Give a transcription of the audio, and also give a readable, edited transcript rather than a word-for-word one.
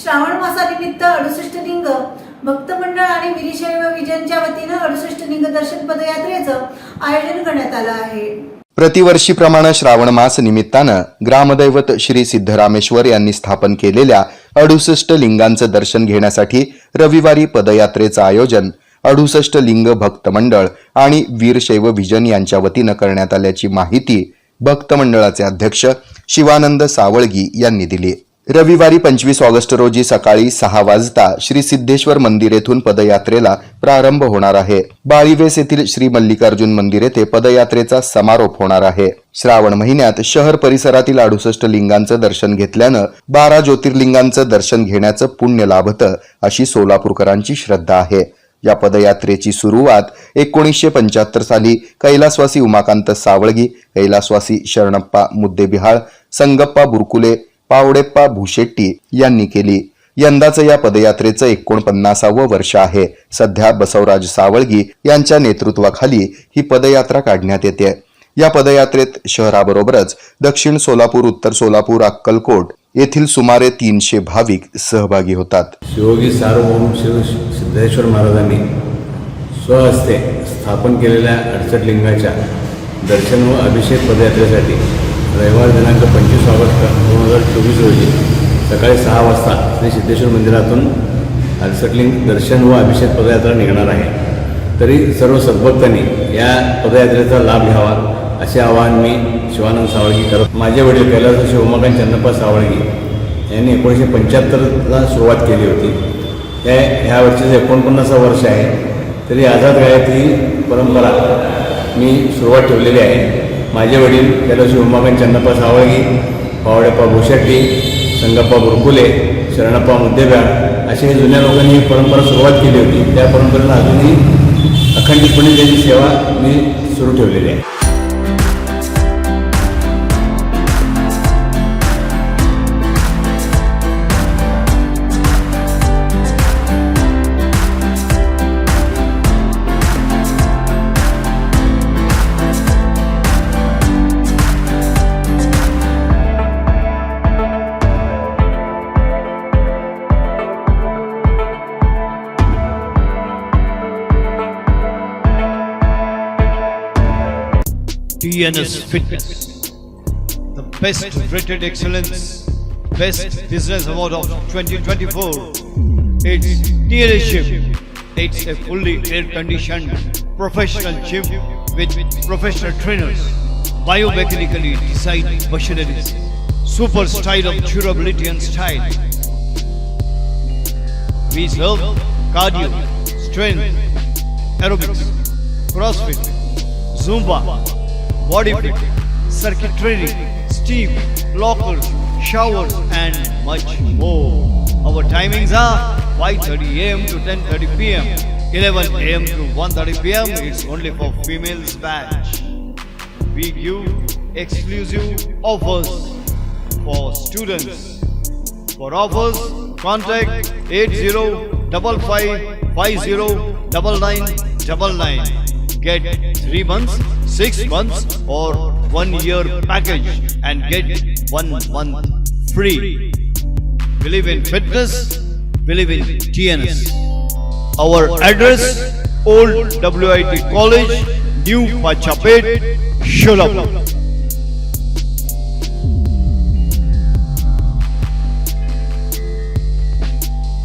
श्रावण मासानिमित्त 68 लिंग भक्त मंडळ आणि वीरशैव विजनच्या वतीनं 68 लिंग दर्शन पदयात्रेचं आयोजन करण्यात आलं आहे. प्रतिवर्षीप्रमाणे श्रावण मास निमित्तानं ग्रामदैवत श्री सिद्धरामेश्वर यांनी स्थापन केलेल्या 68 लिंगांचं दर्शन घेण्यासाठी रविवारी पदयात्रेचं आयोजन 68 लिंग भक्त मंडळ आणि वीरशैव विजन यांच्या वतीनं करण्यात आल्याची माहिती भक्त मंडळाचे अध्यक्ष शिवानंद सावळगी यांनी दिली. रविवारी 25 ऑगस्ट रोजी सकाळी 6 वाजता श्री सिद्धेश्वर मंदिर येथून पदयात्रेला प्रारंभ होणार आहे. बाळीवेस येथील श्री मल्लिकार्जुन मंदिर येथे पदयात्रेचा समारोप होणार आहे. श्रावण महिन्यात शहर परिसरातील 68 लिंगांचं दर्शन घेतल्यानं 12 ज्योतिर्लिंगांचं दर्शन घेण्याचं पुण्य लाभतं अशी सोलापूरकरांची श्रद्धा आहे. या पदयात्रेची सुरुवात 1975 साली कैलासवासी उमाकांत सावळगी, कैलासवासी शरणप्पा मुद्देबिहाळ, संगप्पा बुरकुले, पावडेप्पा भूशेट्टी यांनी केली. यंदाचं या पदयात्रेचं 49वं वर्ष आहे. सध्या बसवराज सावळगी यांच्या नेतृत्वाखाली ही पदयात्रा काढण्यात येते. या पदयात्रेत शहराबरोबरच दक्षिण सोलापूर, उत्तर सोलापूर, अक्कलकोट येथील सुमारे 300 भाविक सहभागी होतात. शिवयोगी सार्वभौम श्री सिद्धेश्वर महाराजांनी स्वहस्ते स्थापन केलेल्या 68 लिंगाच्या दर्शन व अभिषेक पदयात्रेसाठी रविवार दिनांक 25 ऑगस्ट 2024 रोजी सकाळी 6 वाजता श्री सिद्धेश्वर मंदिरातून 68 लिंग दर्शन व अभिषेक पदयात्रा निघणार आहे. तरी सर्व सद्भक्तांनी या पदयात्रेचा लाभ घ्यावा असे आवाहन मी शिवानंद सावळगी करत. माझे वडील कैलासवासी उमाकांत चन्नप्पा सावळगी यांनी 1975ला सुरुवात केली होती. ह्या वर्षीचं 49वं वर्ष आहे. तरी आझाद गायत ही परंपरा मी सुरुवात ठेवलेली आहे. माझे वडील कैलासवासी उमाकांत चन्नप्पा सावळगी, पावडेप्पा भूशेट्टी, संगप्पा बुरकुले, शरणप्पा मुद्देबिहाळ असे हे जुन्या लोकांनी ही परंपरा सुरुवात केली होती. त्या परंपरेला अजूनही अखंडितपणे त्याची सेवा मी सुरू ठेवलेली आहे. TNS Fitness, the best rated excellence, best business award of 2024. It's TNS Gym. It's a fully air-conditioned professional gym with professional trainers, biomechanically designed machineries, super style of durability and style. We serve cardio, strength, aerobics, CrossFit, Zumba, body fit, circuit training, steam, lockers, showers and much more. Our timings are 5:30 AM to 10:30 PM, 11 AM to 1:30 PM. It's only for females batch. We give exclusive offers for students. For offers, contact 8055509999. Get 3 months, 6 months or 1 year package and get 1 month free. Believe in fitness, believe in TNS. Our address, Old WIT College, New Pachapet, Sholapur.